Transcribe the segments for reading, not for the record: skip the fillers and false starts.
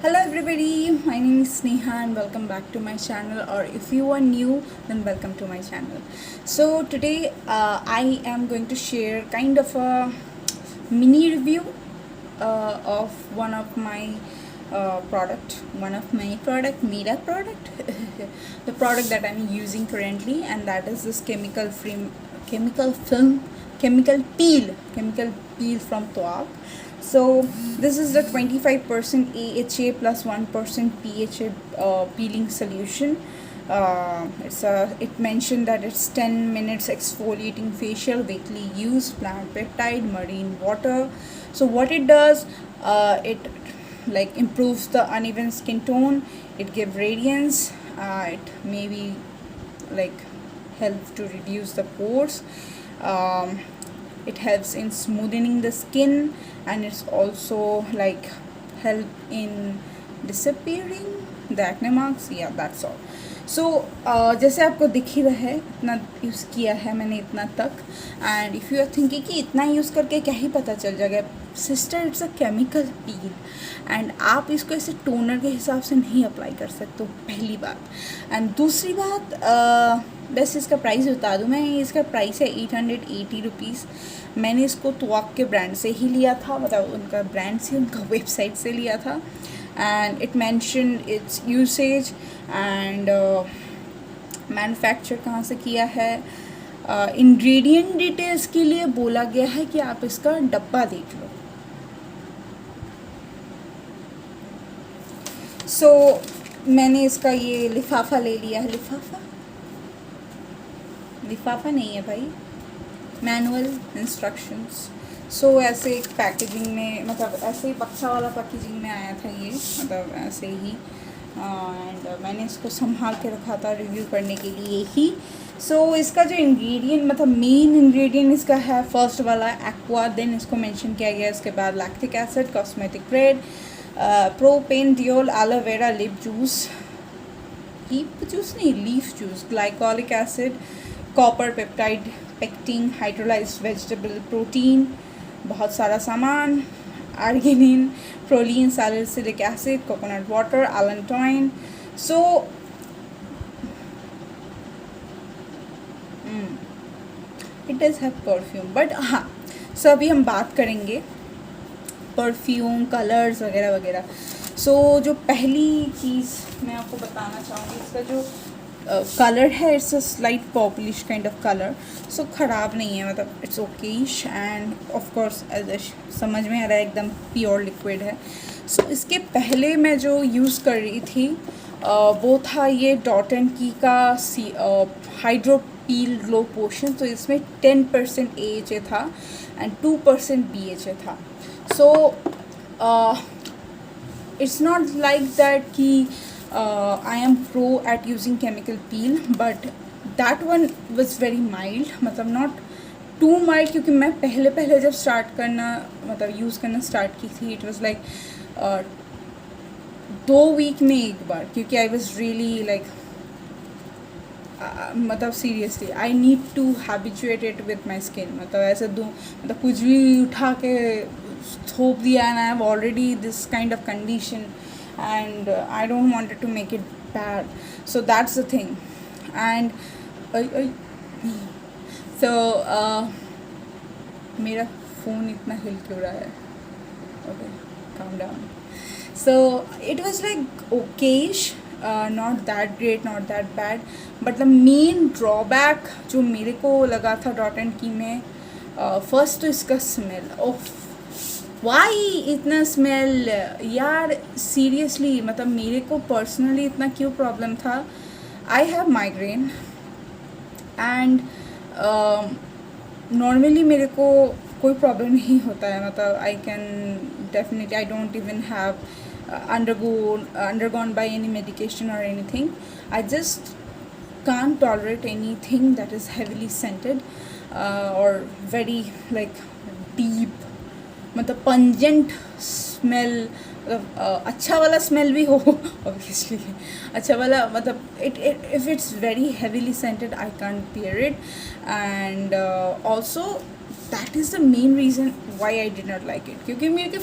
Hello everybody, my name is Sneha and welcome back to my channel, or if you are new then welcome to my channel. So today I am going to share kind of a mini review of one of my Mira product, the product that I'm using currently, and that is this chemical peel from Toak. So this is the 25% AHA plus 1% PHA peeling solution. It mentioned that it's 10 minutes exfoliating facial, weekly use, plant peptide, marine water. So what it does, it like improves the uneven skin tone, it gives radiance, it maybe like helps to reduce the pores, it helps in smoothing the skin, and it's also like help in disappearing the acne marks. Yeah, that's all. सो जैसे आपको दिख ही रहा है, इतना use किया है मैंने इतना तक, and if you are thinking कि इतना यूज़ करके क्या ही पता चल जाएगा, sister it's a chemical peel and आप इसको ऐसे टोनर के हिसाब से नहीं अप्लाई कर सकते हो, पहली बात। एंड दूसरी बात, बस इसका प्राइस बता दूँ मैं, इसका प्राइस है 880 रुपीज़। मैंने इसको त्वाक के ब्रांड से ही लिया था, मतलब उनका ब्रांड से, उनका वेबसाइट से लिया था, and it mentioned its usage and manufacture कहाँ से किया है। इंग्रेडिएंट डिटेल्स के लिए बोला गया है कि आप इसका डब्बा देख लो। सो मैंने इसका ये लिफाफा ले लिया है। लिफाफा नहीं है भाई, मैनुअल इंस्ट्रक्शंस। सो ऐसे एक पैकेजिंग में, मतलब ऐसे ही बक्सा वाला पैकेजिंग में आया था ये, मतलब ऐसे ही, एंड मैंने इसको संभाल के रखा था रिव्यू करने के लिए ही। सो इसका जो इंग्रेडिएंट, मतलब मेन इंग्रेडिएंट इसका है फर्स्ट वाला एक्वा, देन इसको मेंशन किया गया, इसके बाद lactic acid, cosmetic grade, propanediol, aloe vera leaf juice नहीं, leaf juice, glycolic acid, copper peptide, pectin, hydrolysed vegetable protein, बहुत सारा सामान, arginine, proline, salicylic acid, coconut water, allantoin. So it does have perfume, but हाँ, so अभी हम बात करेंगे perfume, colours वगैरह वगैरह। सो जो पहली चीज़ मैं आपको बताना चाहूँगी, इसका जो कलर है, it's a slight purplish kind of colour. So ख़राब नहीं है, मतलब it's okayish, and of course समझ में आ रहा है एकदम प्योर लिक्विड है। सो इसके पहले मैं जो यूज़ कर रही थी वो था ये डॉट एंड की का हाइड्रो पील ग्लो पोशन। तो इसमें 10% AHA था एंड 2% BHA था। सो it's not like that कि I am pro at using chemical peel, but that one was very mild, मतलब not too mild, क्योंकि मैं पहले जब स्टार्ट करना, मतलब यूज़ करना स्टार्ट की थी, इट वाज लाइक 2 वीक में एक बार, क्योंकि आई वाज रियली लाइक मतलब seriously I need to habituate it with my skin, मतलब ऐसे मतलब कुछ भी उठा के थोप दिया, and I have already this kind of condition and I don't want it to make it bad. So that's the thing. And so मेरा फ़ोन इतना हिल क्यों रहा है? Okay, calm down. So it was like okayish, not that great, not that bad, but the main drawback जो मेरे को लगा था डॉट एंड की में, फर्स्ट तो इसका स्मेल, वाई इतना स्मेल यार, सीरियसली, मतलब मेरे को पर्सनली इतना क्यों प्रॉब्लम था। I have migraine and normally मेरे को कोई प्रॉब्लम नहीं होता है, मतलब I can definitely, I don't even have undergone by any medication or anything. I just can't tolerate anything that is heavily scented or very like deep, मतलब pungent smell, मतलब अच्छा वाला स्मेल भी हो ऑब्वियसली, अच्छा वाला, मतलब if it's very heavily scented I can't bear it, and also that is the main reason why I did not like it, क्योंकि मेरे के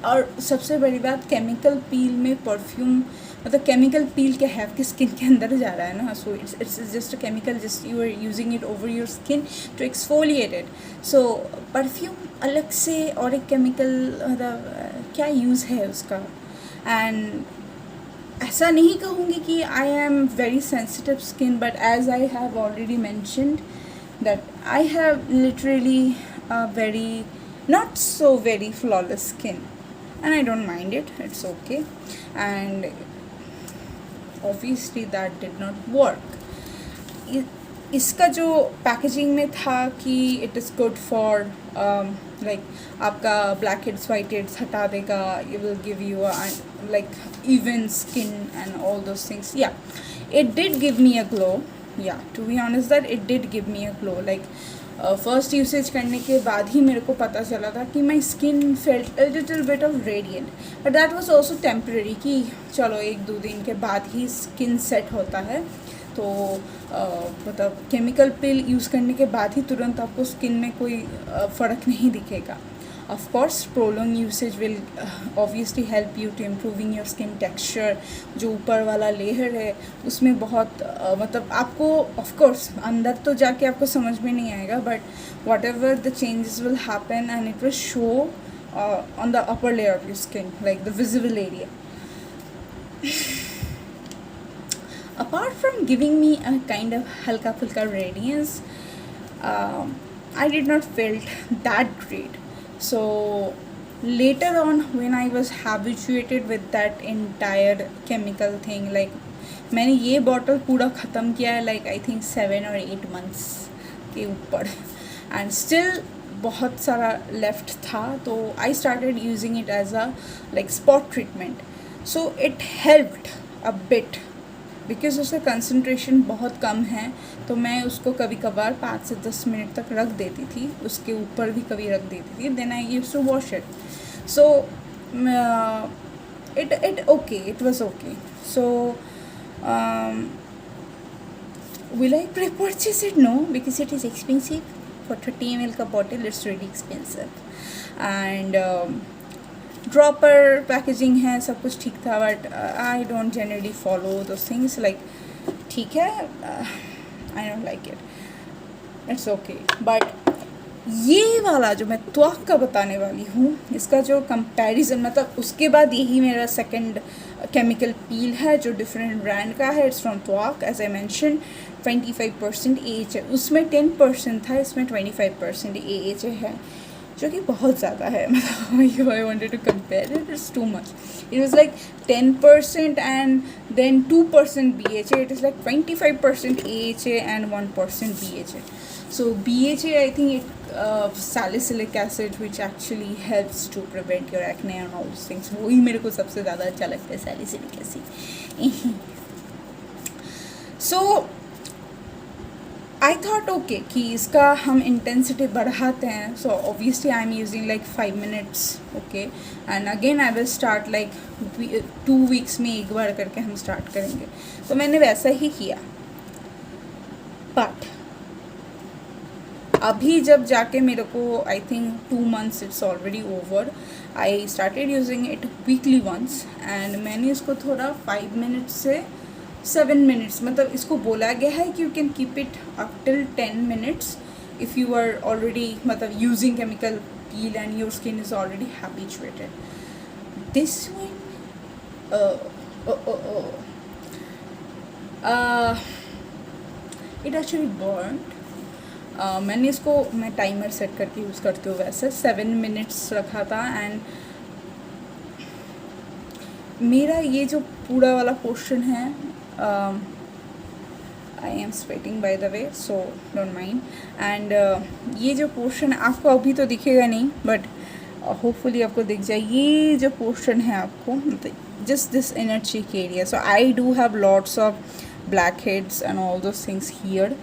और सबसे बड़ी बात केमिकल पील में परफ्यूम मतलब केमिकल पील के हैव के स्किन के अंदर जा रहा है ना, so it's just a chemical, just you are using it over your skin to exfoliate it. So perfume अलग से और एक केमिकल मतलब क्या यूज़ है उसका. एंड ऐसा नहीं कहूँगी कि I am very sensitive skin, but as I have already mentioned that I have literally a very not so very flawless skin, and I don't mind it, it's okay. And obviously that did not work. इसका जो packaging में था कि it is good for like आपका black heads white heads हटा देगा, it will give you a like even skin and all those things. Yeah, it did give me a glow. Yeah, to be honest that it did give me a glow. Like first usage करने के बाद ही मेरे को पता चला था कि my skin felt a little bit of radiant, but that was also temporary कि चलो 1-2 दिन के बाद ही स्किन सेट होता है. तो मतलब केमिकल पिल यूज़ करने के बाद ही तुरंत आपको स्किन में कोई फ़र्क नहीं दिखेगा. Of course, prolonged usage will obviously help you to improving your skin texture. जो ऊपर वाला लेयर है उसमें बहुत मतलब आपको of course अंदर तो जाके आपको समझ में नहीं आएगा, but whatever the changes will happen and it will show on the upper layer of your skin, like the visible area. Apart from giving me a kind of halka fulka radiance, I did not felt that great. So later on when I was habituated with that entire chemical thing, like मैंने ये bottle पूरा ख़त्म किया है like I think 7 or 8 months के ऊपर, and still बहुत सारा left था. तो I started using it as a like spot treatment. So it helped a bit because उसका कंसनट्रेशन बहुत कम है, तो मैं उसको कभी कभार 5 से 10 मिनट तक रख देती थी, उसके ऊपर भी कभी रख देती थी. Then I used to wash it. So it okay, it was okay. So will I purchase it? No, because it is expensive. For 30 ml का bottle it's really expensive. And dropper packaging है, सब कुछ ठीक था, but I don't generally follow those things. Like ठीक है, I don't like it, it's okay. But ये वाला जो मैं त्वक का बताने वाली हूँ, इसका जो कंपैरिजन मतलब उसके बाद यही मेरा सेकंड केमिकल पील है जो डिफरेंट ब्रांड का है. It's from Tvak, as I mention 25% AHA, उसमें 10% था, इसमें 25% AHA है, जो कि बहुत ज़्यादा है. मतलब I wanted to compare it, it's too much. It was like 10% and then 2% BHA. It is like 25% AHA and 1% BHA. So BHA, I think it salicylic acid, which actually helps to prevent your acne and all those things. वही मेरे को सबसे ज़्यादा अच्छा लगता है, salicylic acid. So I thought okay कि इसका हम इंटेंसिटी बढ़ाते हैं. So obviously I am using like 5 minutes, okay, and again I will start like 2 weeks में एक बार करके हम स्टार्ट करेंगे. तो मैंने वैसा ही किया. बट अभी जब जाके मेरे को I think 2 months it's already over, I started using it weekly once, and मैंने इसको थोड़ा 5 minutes से 7 minutes मतलब इसको बोला गया है कि you can keep it up till 10 minutes if you are already मतलब using chemical peel and your skin is already habituated. This one it actually burned. मैंने इसको मैं टाइमर सेट करके यूज़ करती हूँ, वैसे 7 minutes रखा था. एंड मेरा ये जो पूरा वाला पोर्शन है, I am sweating by the way, so don't mind. And ये जो पोर्शन आपको अभी तो दिखेगा नहीं, बट होपफुली आपको दिख जाए. ये जो पोर्शन है आपको मतलब just this inner cheek area. So I do have lots of black heads and all those things here.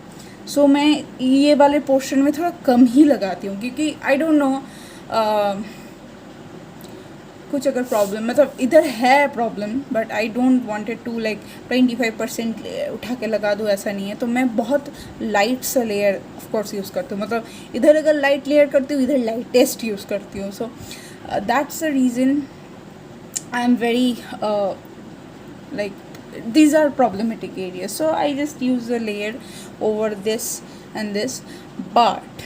So मैं ये वाले पोर्शन में थोड़ा कम ही लगाती हूँ, क्योंकि आई डोंट नो कुछ अगर प्रॉब्लम, मतलब इधर है problem, but I don't wanted to like 25% उठा के लगा दूँ, ऐसा नहीं है। तो मैं बहुत लाइट सा लेयर ऑफ कोर्स यूज़ करती हूँ, मतलब इधर अगर लाइट लेयर करती हूँ, इधर लाइटेस्ट यूज़ करती हूँ। So that's the reason I am very like these are problematic areas, so I just use a layer over this and this. But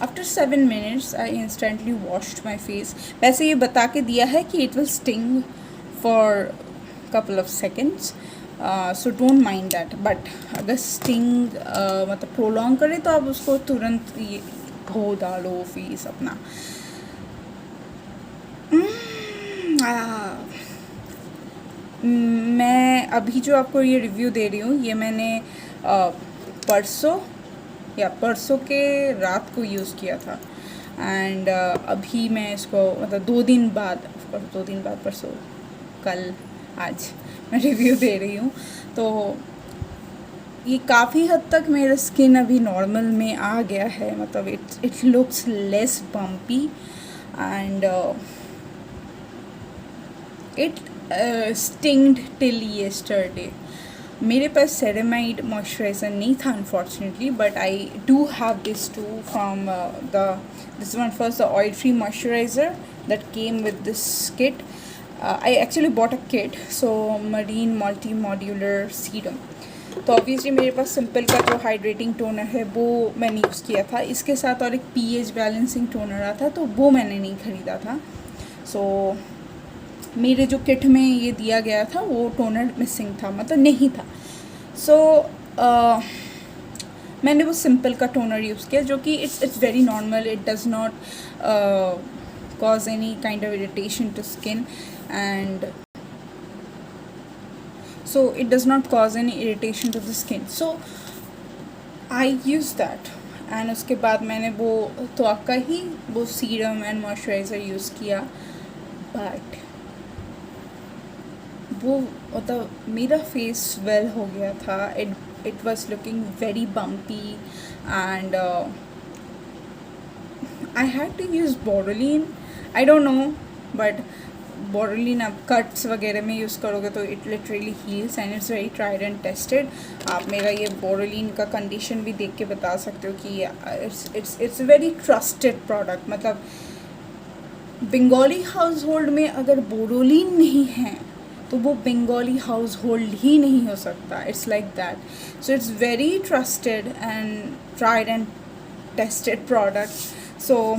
after 7 minutes I instantly washed my face. वैसे ये बता के दिया है कि it will sting for couple of seconds, so don't mind that. but अगर sting मतलब prolong करे तो आप उसको तुरंत ये धो डालो फेस अपना। मैं अभी जो आपको ये रिव्यू दे रही हूँ, ये मैंने परसों के रात को यूज़ किया था। एंड अभी मैं इसको मतलब 2 दिन बाद, ऑफकोर्स 2 दिन बाद, परसों, कल, आज मैं रिव्यू दे रही हूँ। तो ये काफ़ी हद तक मेरा स्किन अभी नॉर्मल में आ गया है, मतलब it looks less bumpy and it stinged till yesterday. मेरे पास सेरेमाइड मॉइस्चराइज़र नहीं था unfortunately, but I do have this two from this one first, the oil free moisturiser that came with this kit. I actually bought a kit, so marine multi modular serum. तो obviously मेरे पास simple का जो hydrating toner है वो मैंने use किया था, इसके साथ और एक pH बैलेंसिंग टोनर आता है, तो वो मैंने नहीं ख़रीदा था. सो मेरे जो किट में ये दिया गया था वो टोनर मिसिंग था, मतलब नहीं था. सो मैंने वो सिंपल का टोनर यूज़ किया, जो कि it's very normal. It does not cause any kind of irritation to skin, and so it does not cause any irritation to the skin. So I use that, and उसके बाद मैंने वो त्वचा ही वो सीरम एंड मॉइस्चराइज़र यूज़ किया. But वो मतलब मेरा फेस स्वेल हो गया था. It was looking very bumpy and I had to use Boroline. I don't know, but Boroline आप कट्स वगैरह में यूज़ करोगे तो it literally heals and it's very tried and tested. आप मेरा ये बोरोलिन का कंडीशन भी देख के बता सकते हो कि इट्स वेरी ट्रस्टेड प्रोडक्ट. मतलब बंगाली हाउस होल्ड में अगर बोरोलिन नहीं है तो वो बंगाली हाउस होल्ड ही नहीं हो सकता. It's like that. So it's very trusted and tried and tested product. So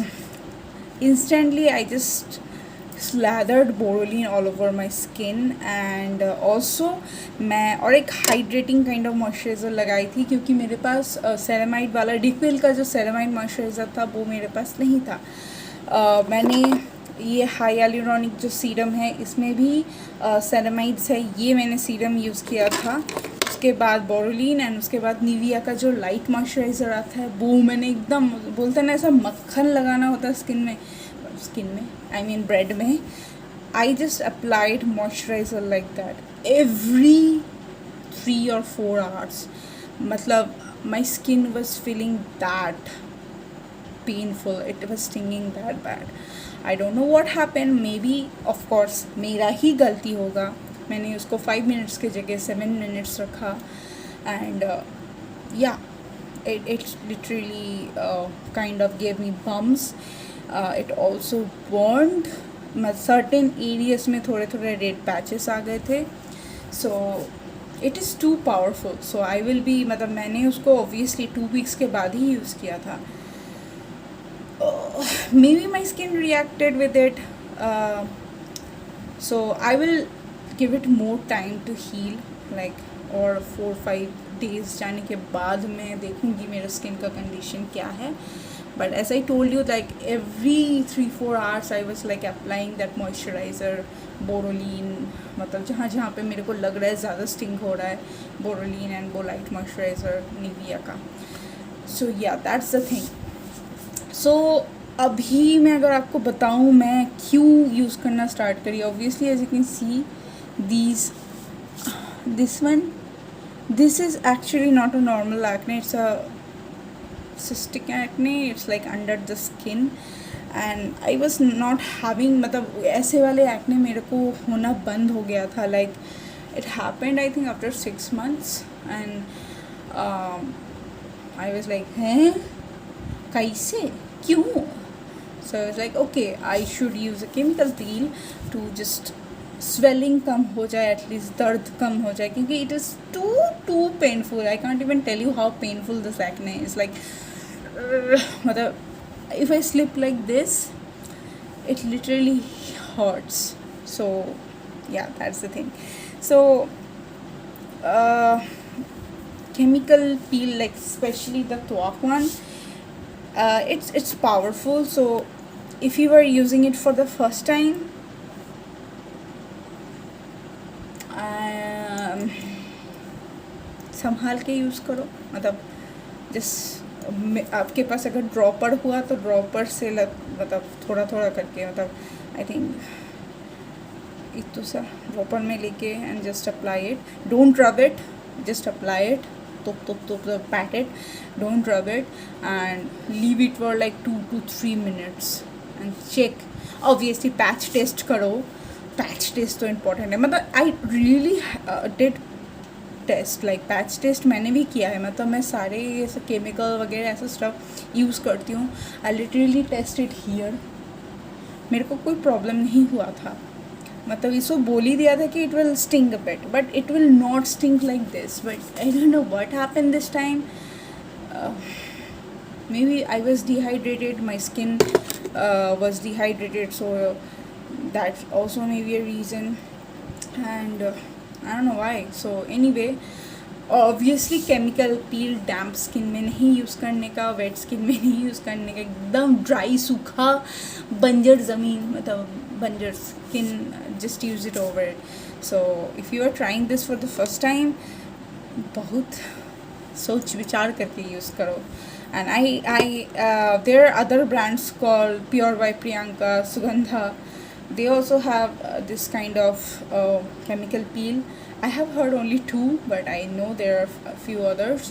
instantly I just slathered Borolene all over my skin, and also मैं और एक हाइड्रेटिंग काइंड ऑफ मॉइस्चराइज़र लगाई थी, क्योंकि मेरे पास सेरेमाइड वाला डिक्विल का जो सेरेमाइड मॉइस्चराइज़र था वो मेरे पास नहीं था. मैंने ये हाइयालुरोनिक जो सीरम है इसमें भी सेरेमाइड्स है, ये मैंने सीरम यूज़ किया था. उसके बाद बोरोलिन एंड उसके बाद निविया का जो लाइट मॉइस्चराइज़र आता है वो मैंने एकदम, बोलते हैं ना ऐसा मक्खन लगाना होता है स्किन में आई मीन ब्रेड में. I just applied moisturiser like that every 3 or 4 hours. मतलब my skin was feeling that painful, it was stinging that bad. I don't know what happen. May be of course मेरा ही गलती होगा, मैंने उसको 5 minutes की जगह 7 minutes रखा. And या it literally kind of gave me bumps. It also burned. certain areas में थोड़े थोड़े रेड पैचेस आ गए थे. So it is too powerful. So I will be, मतलब मैंने उसको ऑब्वियसली 2 weeks के बाद ही यूज़ किया था. maybe my skin reacted with it, so I will give it more time to heal, like और 4-5 days जाने के बाद मैं देखूँगी मेरा स्किन का कंडीशन क्या है. But as I told you, like every 3-4 hours I was like applying that moisturiser, Boroline, मतलब जहाँ जहाँ पे मेरे को लग रहा है ज़्यादा स्टिंग हो रहा है, बोरोलिन एंड वो लाइट मॉइस्चराइज़र निविया का. सो या दैट्स द थिंग. सो अभी मैं अगर आपको बताऊँ मैं क्यों यूज़ करना स्टार्ट करी, obviously as you can see this one, this is actually not a normal acne, it's a cystic acne. It's like under the skin, and I was not having, मतलब ऐसे वाले एक्ने मेरे को होना बंद हो गया था. Like it happened I think after 6 months. And I was like हैं कैसे, क्यों? So I was like, okay, I should use a chemical peel to just swelling कम हो जाए, एटलीस्ट दर्द कम हो जाए, क्योंकि it is too painful. I can't even tell you how painful this acne is. Like मतलब if I slip like this, it literally hurts. So yeah, that's the thing. So chemical peel, like especially the Tuak one, it's powerful. So if you are using it for the first time, संभाल के use करो. मतलब just आपके पास अगर dropper हुआ तो dropper से मतलब थोड़ा थोड़ा करके, मतलब आई थिंक इतना सा ड्रॉपर में लेके and just apply it. Don't rub it, just apply it, pat it, don't rub it, and leave it for like 2 to 3 minutes and check. Obviously patch test करो, patch test तो important है. मतलब I really did test, like patch test मैंने भी किया है. मतलब मैं सारे ऐसे केमिकल वगैरह ऐसा स्टफ यूज़ करती हूँ. I literally tested here, मेरे को कोई प्रॉब्लम नहीं हुआ था. मतलब इसको बोल ही दिया था कि it will sting a bit, but it will not sting like this. But I don't know what happened this time. maybe I was dehydrated, my skin was dehydrated, so that also may be a reason. And I don't know why. So anyway, obviously chemical peel damp skin में नहीं use करने का, wait skin में नहीं use करने का. एकदम dry सूखा बंजर ज़मीन, मतलब बंजर skin, just use it over it. So if you are trying this for the first time, बहुत सोच विचार करके यूज़ करो. And I there are other brands called pure by Priyanka, Sugandha. They also have this kind of chemical peel. I have heard only 2, but I know there are a few others.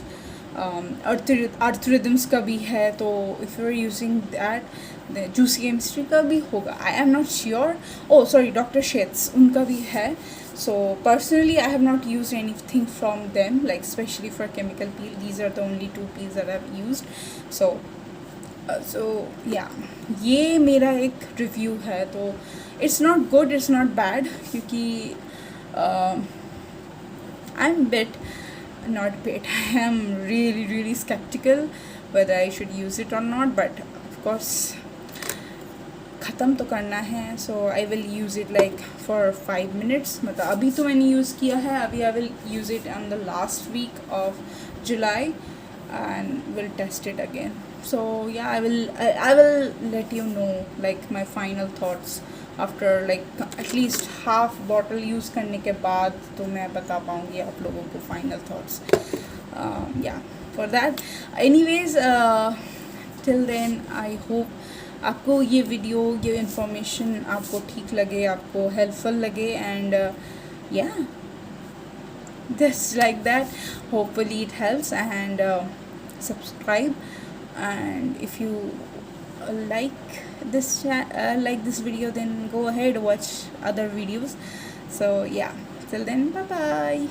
Earth Rhythms का भी है, तो if you are using that, the Juicy Chemistry का भी होगा. I am not sure. Oh sorry, Dr. Sheth's उनका भी है. So personally I have not used anything from them, like especially for chemical peel. These are the only 2 peels that I have used. So yeah, ये मेरा एक review है. तो it's not good, it's not bad, क्योंकि I am bit not bit, I am really skeptical whether I should use it or not, but of course ख़त्म तो करना है. so I will use it like for 5 minutes. मतलब अभी तो मैंने use किया है, अभी I will use it on the last week of July and will test it again. So yeah, I will let you know like my final thoughts after like at least half bottle use करने के बाद, तो मैं बता पाऊँगी आप लोगों को final thoughts. Yeah, for that anyways, till then I hope आपको ये वीडियो, ये इन्फॉर्मेशन आपको ठीक लगे, आपको हेल्पफुल लगे. And yeah, just like that, hopefully it helps. And subscribe, and if you like this video, then go ahead, watch other videos. So yeah, till then, bye bye.